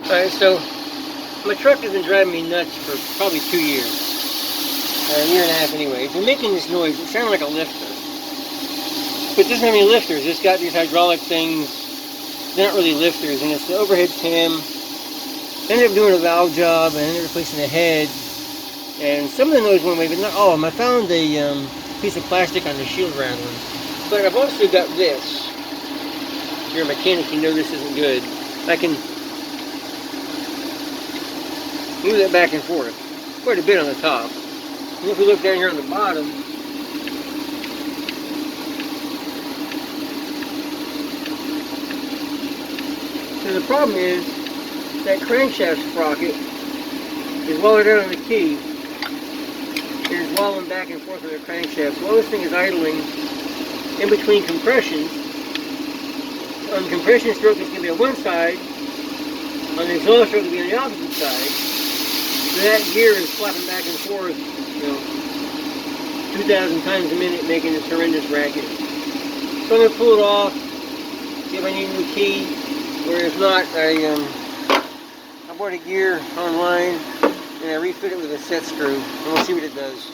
Alright, so my truck has been driving me nuts for probably 2 years. Or a year and a half anyway. It's been making this noise. It sounded like a lifter. But it doesn't have any lifters. It's got these hydraulic things. They're not really lifters. And it's the overhead cam. I ended up doing a valve job. I ended up replacing the head. And some of the noise went away, but not all of them. I found a piece of plastic on the shield rattling. But I've also got this. If you're a mechanic, you know this isn't good. I can move that back and forth. Quite a bit on the top. And if we look down here on the bottom, so the problem is that crankshaft sprocket is wallowed down on the key. It is wallowing back and forth on the crankshaft. So while this thing is idling in between compressions, on the compression stroke it's going to be on one side, on the exhaust stroke it's going to be on the opposite side. So that gear is flapping back and forth, 2,000 times a minute, making this horrendous racket. So I'm going to pull it off, see if I need a new key, or if not, I bought a gear online and I refit it with a set screw, and we'll see what it does.